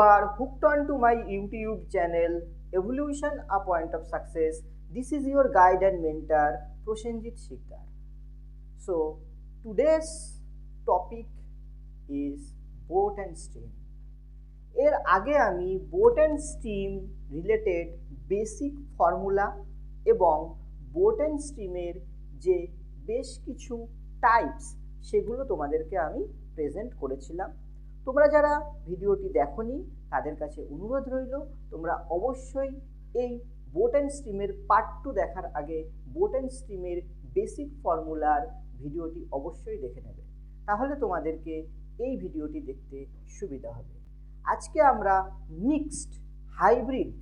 are hooked on to my YouTube channel Evolution A Point of Success. This is your guide and mentor Prosenjit Sikdar. So today's topic is boat and steam. এর আগে আমি boat and steam related basic formula এবং boat and স্টিমের যে বেশ কিছু types সেগুলো তোমাদেরকে আমি প্রেজেন্ট করেছিলাম। তোমরা যারা ভিডিওটি দেখোনি তাদের কাছে অনুরোধ রইল তোমরা অবশ্যই এই বোট অ্যান্ড স্টিমের পার্ট 2 দেখার আগে বোট অ্যান্ড স্টিমের বেসিক ফর্মুলার ভিডিওটি অবশ্যই দেখে নেবে, তাহলে তোমাদেরকে এই ভিডিওটি দেখতে সুবিধা হবে। আজকে আমরা মিক্সড হাইব্রিড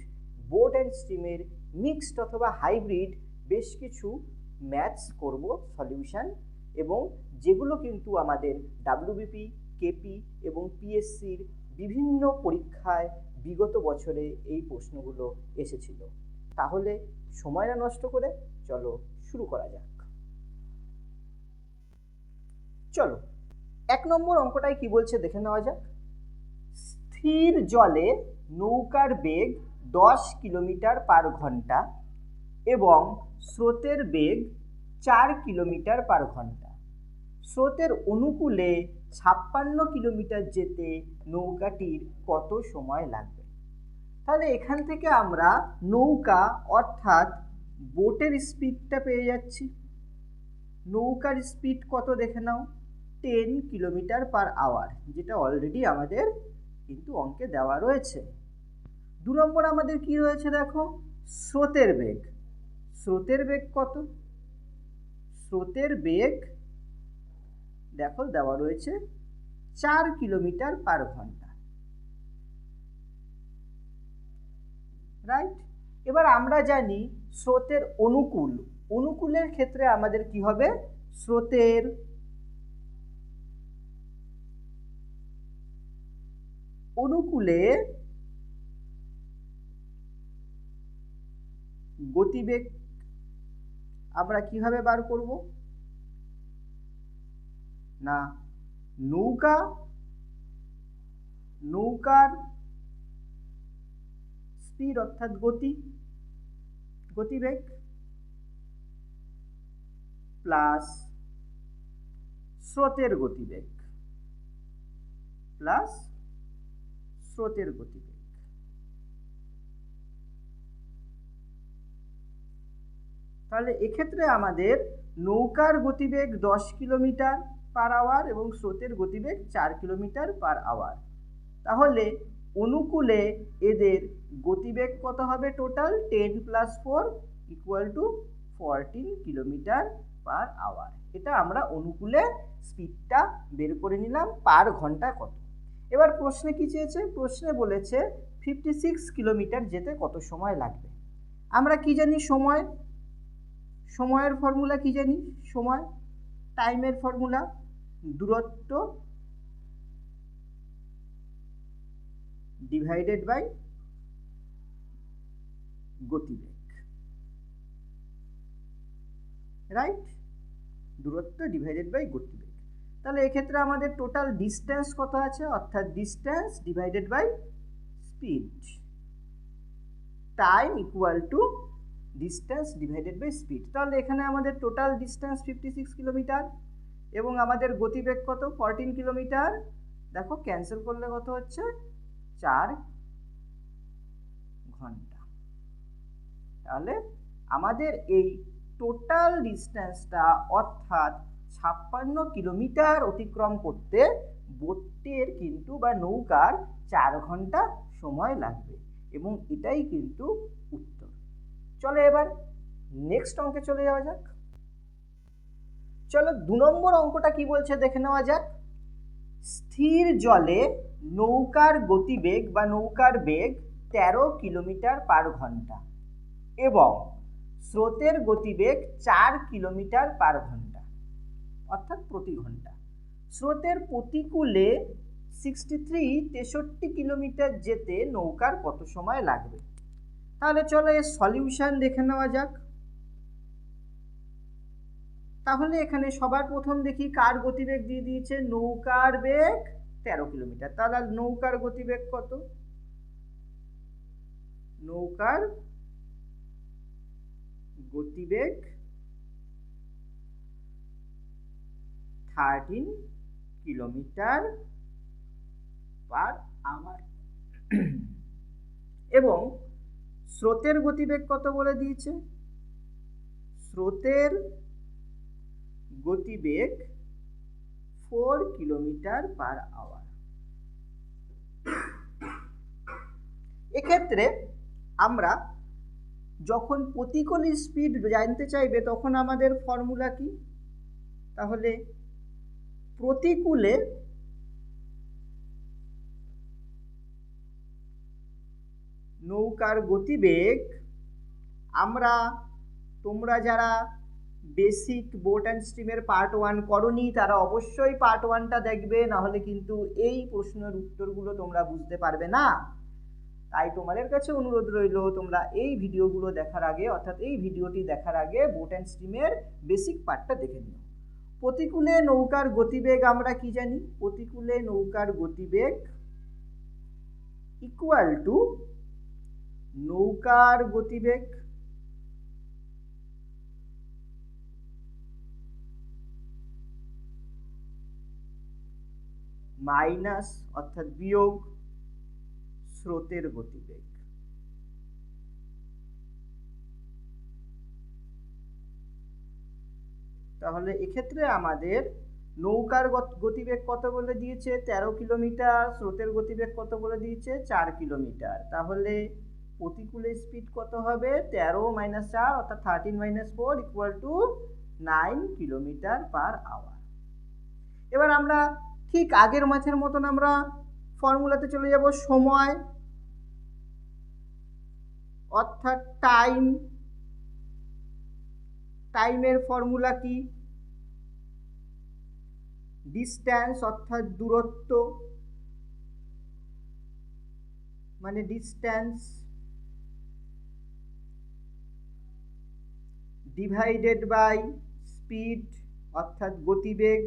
বোট অ্যান্ড স্টিমের মিক্সড অথবা হাইব্রিড বেশ কিছু ম্যাথস করব সলিউশন, এবং যেগুলো কিন্তু আমাদের ডাব্লিউবিপি, কেপি এবং পিএসসির বিভিন্ন পরীক্ষায় বিগত বছরে এই প্রশ্নগুলো এসেছিল। তাহলে সময় না নষ্ট করে চলো শুরু করা যাক। চলো 1 নম্বর অঙ্কটাই কি বলছে দেখে নেওয়া যাক। স্থির জলে নৌকার বেগ 10 কিলোমিটার পার ঘন্টা এবং স্রোতের বেগ 4 কিলোমিটার পার ঘন্টা। স্রোতের অনুকূলে 56 কিলোমিটার যেতে নৌকাটির কত সময় লাগবে? তাহলে এখান থেকে আমরা নৌকা অর্থাৎ বোটের স্পিডটা পেয়ে যাচ্ছি। নৌকার স্পিড কত দেখে নাও, 10 কিলোমিটার পার আওয়ার, যেটা অলরেডি আমাদের কিন্তু অঙ্কে দেওয়া রয়েছে। 2 নম্বর আমাদের কি রয়েছে দেখো, স্রোতের বেগ। স্রোতের বেগ কত? স্রোতের বেগ দেখো দেওয়া রয়েছে 4 কিলোমিটার পার ঘন্টা, রাইট। এবার আমরা জানি স্রোতের অনুকূল, অনুকূলের ক্ষেত্রে আমাদের কি হবে, স্রোতের অনুকূলে গতিবেগ আমরা কিভাবে বার করব না, নৌকার স্পিড অর্থাৎ গতিবেগ প্লাস স্রোতের গতিবেগ তাহলে এক্ষেত্রে আমাদের নৌকার গতিবেগ 10 কিলোমিটার পার আওয়ার এবং স্রোতের গতিবেগ 4 কিলোমিটার পার আওয়ার। তাহলে অনুকূলে এদের গতিবেগ কত হবে? Total 10 + 4 = 14 kilometre per hour. এটা আমরা অনুকূলে স্পিডটা বের করে নিলাম পার ঘন্টা কত। এবার প্রশ্নে কি চেয়েছে? প্রশ্নে বলেছে 56 কিলোমিটার যেতে কত সময় লাগবে। আমরা কি জানি? সময়ের ফর্মুলা কি জানি? সময় টাইমের ফর্মুলা দূরত্ব ডিভাইডেড বাই গতিবেগ, রাইট। দূরত্ব ডিভাইডেড বাই গতিবেগ। তাহলে এক্ষেত্রে আমাদের টোটাল ডিস্টেন্স কত আছে, অর্থাৎ distance divided by speed, time equal to distance divided by speed. তাহলে এখানে আমাদের টোটাল ডিস্টেন্স 56 কিলোমিটার এবং আমাদের গতিবেগ কত? 14 কিলোমিটার। দেখো ক্যান্সেল করলে কত হচ্ছে? 4 ঘন্টা। তাহলে আমাদের এই টোটাল ডিস্টেন্সটা অর্থাৎ 56 কিলোমিটার অতিক্রম করতে বোটের কিন্তু বা নৌকার 4 ঘন্টা সময় লাগবে, এবং এটাই কিন্তু উত্তর। চলো এবার নেক্সট অঙ্কে চলে যাওয়া যাক। চলো 2 নম্বর অঙ্কটা কি বলছে দেখে নেওয়া যাক। স্থির জলে নৌকার গতিবেগ বা নৌকার বেগ 13 কিলোমিটার পার ঘন্টা এবং স্রোতের গতিবেগ 4 কিলোমিটার পার ঘন্টা অর্থাৎ প্রতি ঘন্টা। স্রোতের প্রতিকূলে 63 কিলোমিটার যেতে নৌকার কত সময় লাগবে? তাহলে চলো এর সলিউশন দেখে নেওয়া যাক। তাহলে এখানে সবার প্রথম দেখি কার গতিবেগ দিয়ে দিয়েছে, নৌকার বেগ 13 কিলোমিটার। তাহলে নৌকার গতিবেগ কত? নৌকার গতিবেগ 13 কিলোমিটার পার আওয়ার। এবং স্রোতের গতিবেগ কত বলে দিয়েছে? স্রোতের গতিবেগ 4 কিলোমিটার পার আওয়ার। এক্ষেত্রে আমরা যখন প্রতিকূল স্পিড জানতে চাইবে তখন আমাদের ফর্মুলা কি? তাহলে প্রতিকূলে নৌকার গতিবেগ তোমরা যারা বেসিক বোট অ্যান্ড স্ট্রিমের পার্ট 1 করনি তারা অবশ্যই পার্ট 1টা দেখবে, নাহলে কিন্তু এই প্রশ্নের উত্তরগুলো তোমরা বুঝতে পারবে না। তাই তোমাদের কাছে অনুরোধ রইল তোমরা এই ভিডিওগুলো দেখার আগে, অর্থাৎ এই ভিডিওটি দেখার আগে বোট অ্যান্ড স্ট্রিমের বেসিক পার্টটা দেখে নিও। প্রতিকূলে নৌকার গতিবেগ আমরা কি জানি? প্রতিকূলে নৌকার গতিবেগ ইকুয়াল টু নৌকার গতিবেগ মাইনাস অর্থাৎ বিয়োগ স্রোতের গতিবেগ। তাহলে এক্ষেত্রে আমাদের নৌকার গতিবেগ কত বলে দিয়েছে? 13 কিলোমিটার। স্রোতের গতিবেগ কত বলে দিয়েছে? 4 কিলোমিটার। তাহলে প্রতিকূলে স্পিড কত হবে? 13 - 4 অর্থাৎ 13 - 4 = 9 কিলোমিটার পার আওয়ার। এবার আমরা ঠিক আগের ম্যাথের মতন আমরা ফর্মুলাতে চলে যাব। সময় অর্থাৎ টাইমের ফর্মুলা কি? ডিস্ট্যান্স অর্থাৎ দূরত্ব, মানে ডিস্ট্যান্স ডিভাইডেড বাই স্পিড অর্থাৎ গতিবেগ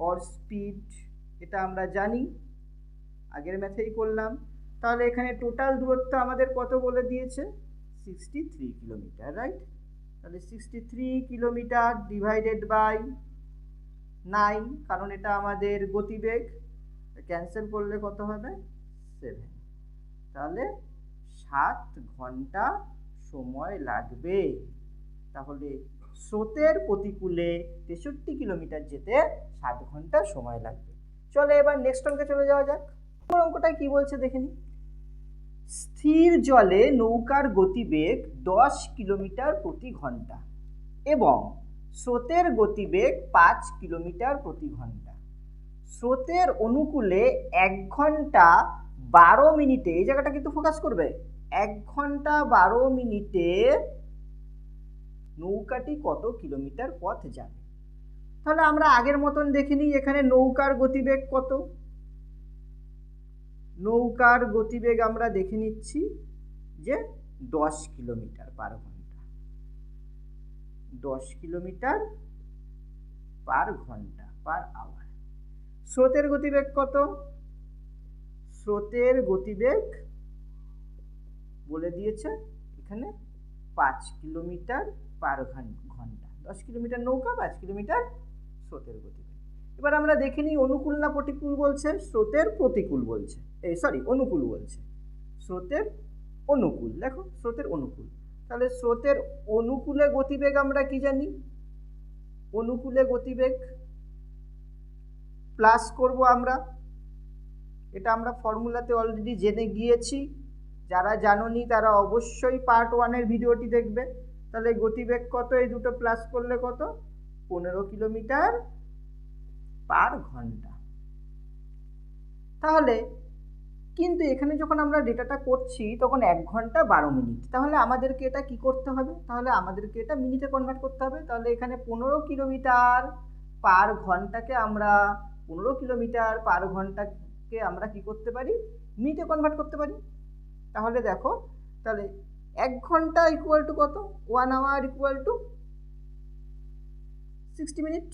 অর স্পিড। এটা আমরা জানি, আগের ম্যাথেই করলাম। তাহলে এখানে টোটাল দূরত্ব আমাদের কত বলে দিয়েছে? 63 কিলোমিটার, রাইট? তাহলে 63 কিলোমিটার ডিভাইডেড বাই 9, কারণ এটা আমাদের গতিবেগ, ক্যান্সেল করলে কত হবে? 7। তাহলে 7 ঘন্টা সময় লাগবে। তাহলে স্রোতের প্রতিকূলে 63 কিলোমিটার যেতে 7 ঘন্টা সময় লাগবে। চলে এবার নেক্সট অঙ্কে চলে যাওয়া যাক। অঙ্কটা কি বলছে দেখে নিই। স্থির জলে নৌকার গতিবেগ 10 কিলোমিটার প্রতি ঘন্টা এবং স্রোতের গতিবেগ 5 কিলোমিটার প্রতি ঘন্টা। স্রোতের অনুকূলে 1 ঘন্টা 12 মিনিটে, এই জায়গাটা কিন্তু ফোকাস করবে, 1 ঘন্টা 12 মিনিটে নৌকাটি কত কিলোমিটার পথ যাবে? তাহলে আমরা আগের মতন দেখে নিই, এখানে নৌকার গতিবেগ কত? নৌকার গতিবেগ আমরা দেখে নিচ্ছি যে 10 কিলোমিটার পার ঘন্টা, 10 কিলোমিটার পার ঘন্টা পার আওয়ার। স্রোতের গতিবেগ কত? স্রোতের গতিবেগ বলে দিয়েছে এখানে 5 কিলোমিটার পার ঘন্টা। 10 কিলোমিটার নৌকা, 5 কিলোমিটার স্রোতের গতিবেগ। এবার আমরা দেখে নিই অনুকূল না প্রতিকূল বলছে? স্রোতের প্রতিকূল বলছে, অনুকূল বলছে। স্রোতের অনুকূল, দেখো স্রোতের অনুকূল। তাহলে স্রোতের অনুকূলে গতিবেগ আমরা কি জানি? অনুকূলে গতিবেগ প্লাস করব আমরা, এটা আমরা ফর্মুলাতে অলরেডি জেনে গিয়েছি। যারা জানোনি তারা অবশ্যই পার্ট 1-এর ভিডিওটি দেখবে। তাহলে গতিবেগ কত? এই দুটো প্লাস করলে কত? 15 কিলোমিটার পার ঘন্টা। তাহলে কিন্তু এখানে যখন আমরা ডেটাটা করছি তখন 1 ঘন্টা 12 মিনিট। তাহলে আমাদেরকে এটা কি করতে হবে? তাহলে আমাদেরকে এটা মিনিটে কনভার্ট করতে হবে। তাহলে এখানে 15 কিলোমিটার পার ঘন্টাকে আমরা 15 কিলোমিটার পার ঘন্টাকে আমরা কি করতে পারি? মিনিটে কনভার্ট করতে পারি। তাহলে দেখো, তাহলে 1 ঘন্টা ইকুয়াল টু কত? 1 আওয়ার ইকুয়াল টু 60 মিনিট।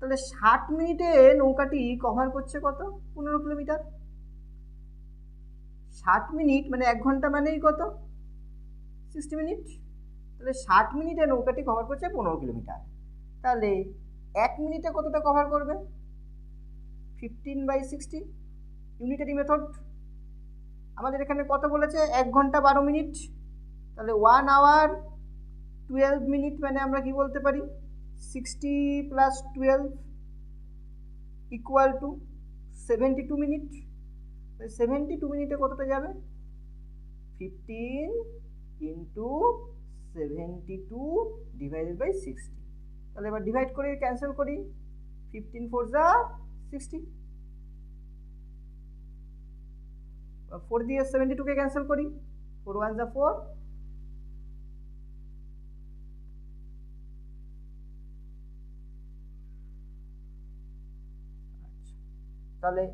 তাহলে 60 মিনিটে নৌকাটি কভার করছে কত? 15 কিলোমিটার। 60 মিনিট মানে 1 ঘন্টা মানেই কত? 60 মিনিট। তাহলে 60 মিনিটে নৌকাটি কভার করছে 15 কিলোমিটার। তাহলে 1 মিনিটে কতটা কভার করবে? 15/60 ইউনিটারি মেথড। আমাদের এখানে কত বলেছে? 1 ঘন্টা 12 মিনিট। তাহলে 1 আওয়ার 12 মিনিট মানে আমরা কি বলতে পারি? 60 + 12 = 72 মিনিট। 72 মিনিটে কতটা যাবে? 15 × 72 / 60। তাহলে এবার ডিভাইড করে ক্যান্সেল করি। 15 4 যা 60, 4 দিয়ে 72 কে ক্যান্সেল করি, 4 1 যা 4। তাহলে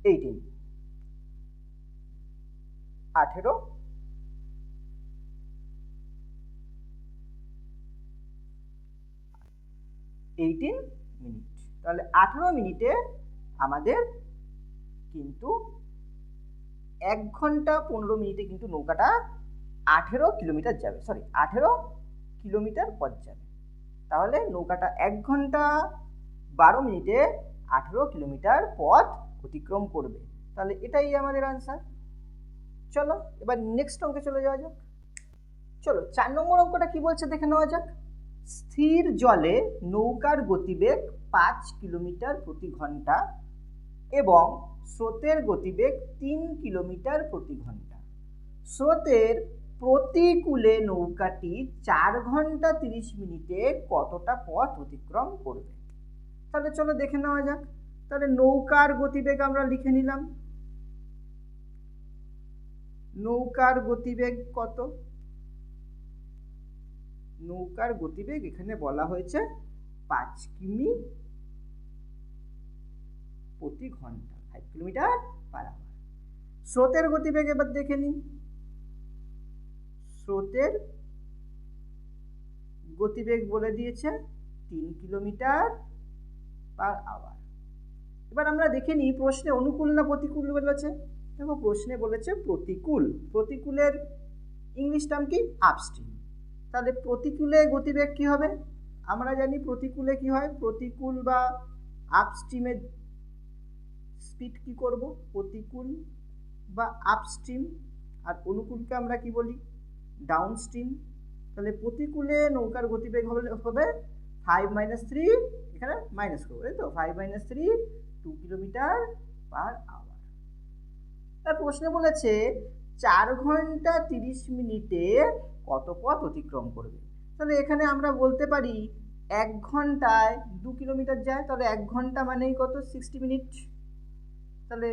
18 মিনিট। তাহলে 18 মিনিটে আমাদের কিন্তু 1 ঘন্টা 15 মিনিটে কিন্তু নৌকাটা 18 কিলোমিটার যাবে, 18 কিলোমিটার পথ যাবে। তাহলে নৌকাটা 1 ঘন্টা 12 মিনিটে 18 কিলোমিটার পথ অতিক্রম করবে। তাহলে এটাই আমাদের আনসার। চলো এবার নেক্সট অঙ্কে চলে যাওয়া যাক। চলো 4 নম্বর অঙ্কটা কি বলছে দেখে নেওয়া যাক। স্থির জলে নৌকার গতিবেগ 5 কিলোমিটার প্রতি ঘন্টা এবং স্রোতের গতিবেগ 3 কিলোমিটার প্রতি ঘন্টা। স্রোতের প্রতিকূলে নৌকাটি 4 ঘন্টা 30 মিনিটে কতটা পথ অতিক্রম করবে? তাহলে চলো দেখে নেওয়া যাক। তাহলে নৌকার গতিবেগ আমরা লিখে নিলাম। নৌকার গতিবেগ কত? নৌকার গতিবেগ এখানে বলা হয়েছে 5 কিমি প্রতি ঘন্টা, 5 কিলোমিটার পার আওয়ার। স্রোতের গতিবেগ এবার দেখে নিই। স্রোতের গতিবেগ বলে দিয়েছে 3 কিলোমিটার পার আওয়ার। এবার আমরা দেখে নিই প্রশ্নে অনুকূল না প্রতিকূল বলেছে। দেখো প্রশ্নে বলেছে প্রতিকূল। প্রতিকূলের ইংলিশ টার্ম কি? আপস্ট্রিম। তাহলে প্রতিকূলে গতিবেগ কি হবে? আমরা জানি প্রতিকূলে কি হয়, প্রতিকূল বা আপস্ট্রিমের স্পিড কি করব? প্রতিকূল বা আপস্ট্রিম। আর অনুকূলকে আমরা কি বলি? ডাউনস্ট্রিম। তাহলে প্রতিকূলে নৌকার গতিবেগ হবে 5 - 3, এখানে মাইনাস করবো, তাই তো? 5 - 3 2 কিলোমিটার পার আওয়ার। তার প্রশ্নে বলেছে 4 ঘন্টা 30 মিনিটে কত পথ অতিক্রম করবে। তাহলে এখানে আমরা বলতে পারি 1 ঘন্টায় 2 কিলোমিটার যায়। তাহলে 1 ঘন্টা মানেই কত? 60 মিনিট। তাহলে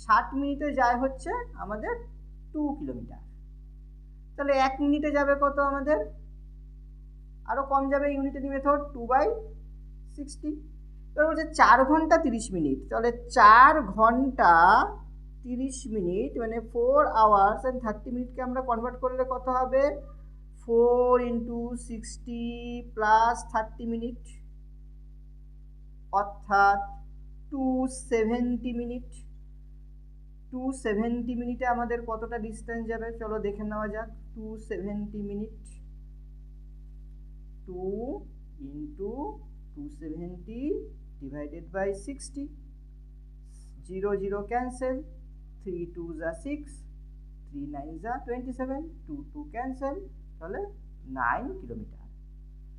60 মিনিটে যায় হচ্ছে আমাদের 2 কিলোমিটার। তাহলে 1 মিনিটে যাবে কত আমাদের? আরো কম যাবে, ইউনিটারি মেথড 2/60। এবার বলছে 4 ঘন্টা 30 মিনিট। তাহলে 4 ঘন্টা 30 মিনিট মানে 4 আওয়ার্স অ্যান্ড 30 মিনিটকে আমরা কনভার্ট করলে কত হবে? 4 × 60 + 30 মিনিট, অর্থাৎ 270 মিনিট। 270 মিনিটে আমাদের কতটা ডিস্টেন্স যাবে? চলো দেখে নেওয়া যাক। 270 মিনিট, 2 × 270 / 60, 0 0 ক্যান্সেল, 3 2 যা 6, 3 9 যা 27, 2 2 ক্যান্সেল, তাহলে 9 কিলোমিটার।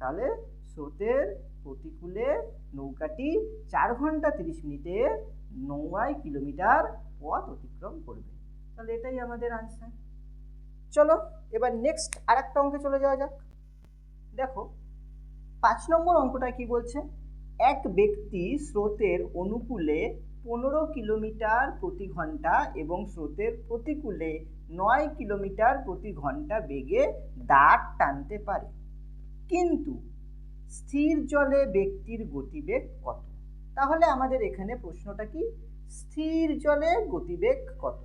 তাহলে স্রোতের প্রতিকূলে নৌকাটি 4 ঘন্টা 30 মিনিটে 9 কিলোমিটার পথ অতিক্রম করবে। তাহলে এটাই আমাদের আনসার। চলো এবার নেক্সট আরেকটা অঙ্কে চলে যাওয়া যাক। দেখো 5 নম্বর অঙ্কটা কি বলছে? এক ব্যক্তি স্রোতের অনুকূলে 15 কিলোমিটার প্রতি ঘন্টা এবং স্রোতের প্রতিকূলে 9 কিলোমিটার প্রতি ঘন্টা বেগে দাঁড় টানতে পারে, কিন্তু স্থির জলে ব্যক্তির গতিবেগ কত? তাহলে আমাদের এখানে প্রশ্নটা কি? স্থির জলে গতিবেগ কত?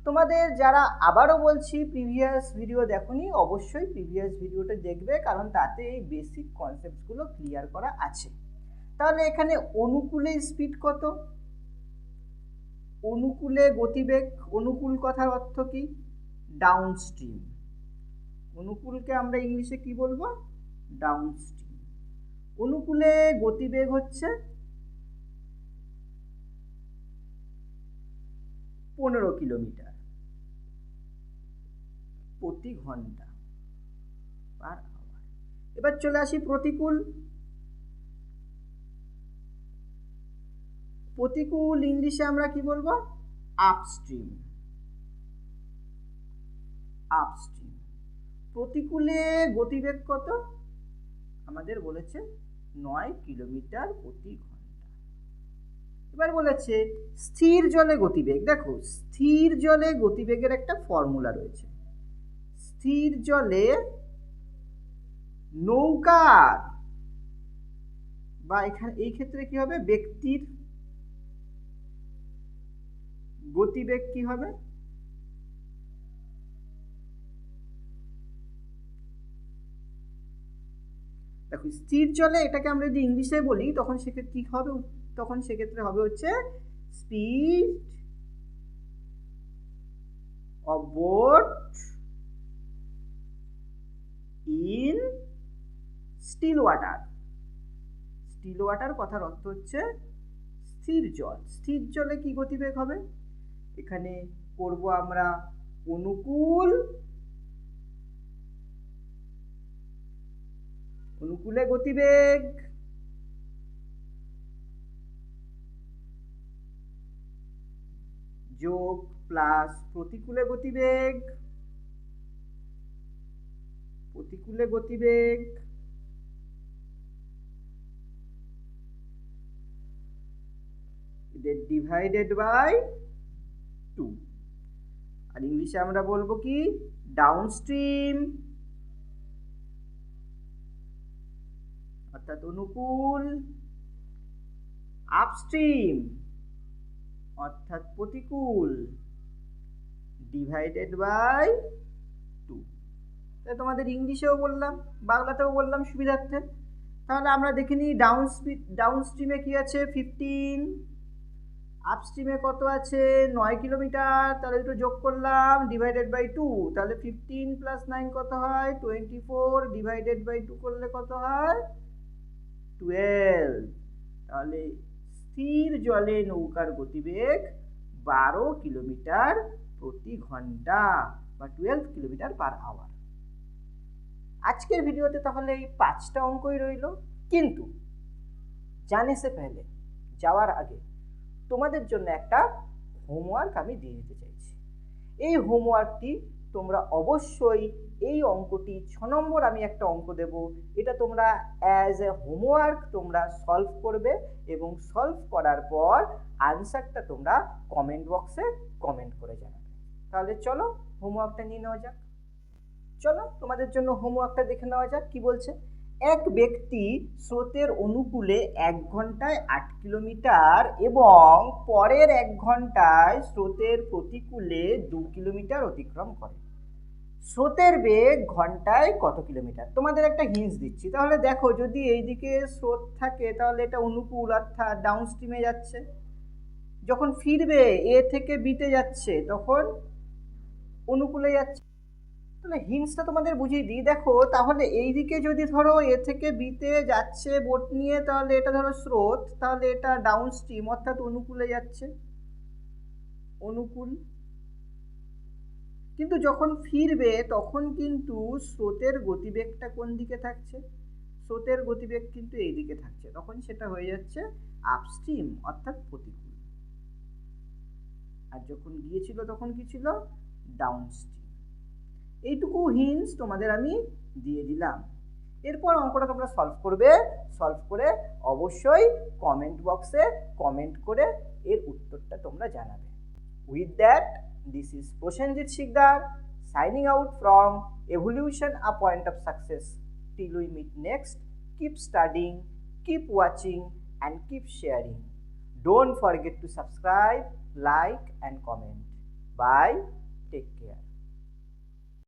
তোমাদের যারা আবারও বলছি প্রিভিয়াস ভিডিও দেখোনি, অবশ্যই প্রিভিয়াস ভিডিওটা দেখবে, কারণ তাতে এই বেসিক কনসেপ্টগুলো ক্লিয়ার করা আছে। তাহলে এখানে অনুকূলে স্পিড কত, অনুকূলে গতিবেগ, অনুকূল কথার অর্থ কি? ডাউনস্ট্রিম। অনুকূলকে আমরা ইংলিশে কি বলবো? ডাউনস্ট্রিম। অনুকূলে গতিবেগ হচ্ছে 15 কিলোমিটার প্রতি ঘন্টা পার আওয়ার। এবার চলে আসি প্রতিকূল। প্রতিকূল ইংলিশে আমরা কি বলবো? আপস্ট্রিম। আপস্ট্রিম। প্রতিকূলে গতিবেগ কত? আমাদের বলেছে 9 কিলোমিটার প্রতি ঘন্টা। এবার বলেছে স্থির জলে গতিবেগ। দেখো, স্থির জলে গতিবেগের একটা ফর্মুলা রয়েছে। স্থির জলে নৌকার বা এখানে এই ক্ষেত্রে কি হবে? ব্যক্তির গতিবেগ কি হবে? দেখো, স্থির জলে এটাকে আমরা যদি ইংলিশে বলি তখন সেক্ষেত্রে কি হবে? তখন সেক্ষেত্রে হবে হচ্ছে speed of boat in still water. Still water কথার অর্থ হচ্ছে স্থির জল। স্থির জলে কি গতিবেগ হবে? এখানে করব আমরা অনুকূল, অনুকূলে গতিবেগ যোগ প্লাস প্রতিকূলে গতিবেগ, প্রতিকূলে গতিবেগ ডিভাইডেড বাই 2। আর ইংলিশে আমরা বলবো কি? ডাউনস্ট্রিম, অর্থাৎ অনুকূল, আপস্ট্রিম অর্থাৎ প্রতিকূল, ডিভাইডেড বাই 2। তাই তোমাদের ইংলিশেও বললাম, বাংলাতেও বললাম সুবিধার্থে। তাহলে আমরা দেখে নিই ডাউনস্ট্রিমে কি আছে? 15। আপস্ট্রিমে কত আছে? 9 কিলোমিটার। তাহলে একটু যোগ করলাম, ডিভাইডেড বাই 2। তাহলে 15 প্লাস 9 কত হয়? 24। ডিভাইডেড বাই 2 করলে কত হয়? 12। তাহলে স্থির জলে নৌকার গতিবেগ 12 কিলোমিটার প্রতি ঘন্টা বা 12 কিলোমিটার পার আওয়ার। আজকের ভিডিওতে তাহলে এই 5টা অঙ্কই রইল। কিন্তু জানে সে পেলে, যাওয়ার আগে তোমাদের জন্য একটা হোমওয়ার্ক আমি দিয়ে দিতে চাইছি। এই হোমওয়ার্কটি তোমরা অবশ্যই, এই অঙ্কটি 6 নম্বর আমি একটা অঙ্ক দেব, এটা তোমরা অ্যাজ এ হোমওয়ার্ক তোমরা সলভ করবে এবং সলভ করার পর আনসারটা তোমরা কমেন্ট বক্সে কমেন্ট করে জানাবে। তাহলে চলো হোমওয়ার্কটা নিয়ে নেওয়া যাক। চলো তোমাদের জন্য হোমওয়ার্কটা দেখে নেওয়া যাক। কি বলছে? এক ব্যক্তি স্রোতের অনুকূলে 1 ঘন্টায় 8 কিলোমিটার এবং পরের 1 ঘন্টায় স্রোতের প্রতিকূলে 2 কিলোমিটার অতিক্রম করে। স্রোতের বেগ ঘন্টায় কত কিলোমিটার? তোমাদের একটা হিন্টস দিচ্ছি। তাহলে দেখো, যদি এইদিকে স্রোত থাকে তাহলে এটা অনুকূল, অর্থাৎ ডাউনস্ট্রিমে যাচ্ছে। যখন ফিরবে এ থেকে বিতে যাচ্ছে তখন অনুকূলে যাচ্ছে। তাহলে হিন্টসটা তোমাদের বুঝিয়ে দিই। দেখো, তাহলে এইদিকে যদি ধরো এ থেকে বিতে যাচ্ছে বোট নিয়ে, তাহলে এটা ধরো স্রোত, তাহলে এটা ডাউনস্ট্রিম অর্থাৎ অনুকূলে যাচ্ছে, অনুকূল। কিন্তু যখন ফিরবে তখন কিন্তু স্রোতের গতিবেগটা কোন দিকে থাকছে? স্রোতের গতিবেগ কিন্তু এই দিকে থাকছে, তখন সেটা হয়ে যাচ্ছে আপস্ট্রিম অর্থাৎ প্রতিকূল। আর যখন গিয়েছিল তখন কি ছিল? ডাউনস্ট্রিম। এইটুকু হিন্টস তোমাদের আমি দিয়ে দিলাম। এরপর অঙ্কটা তোমরা সলভ করবে। সলভ করে অবশ্যই কমেন্ট বক্সে কমেন্ট করে এর উত্তরটা তোমরা জানাবে। With that, this is Prosenjit Sikdar signing out from Evolution, a Point of Success. Till we meet next, keep studying, keep watching and keep sharing. Don't forget to subscribe, like and comment. Bye. Take care.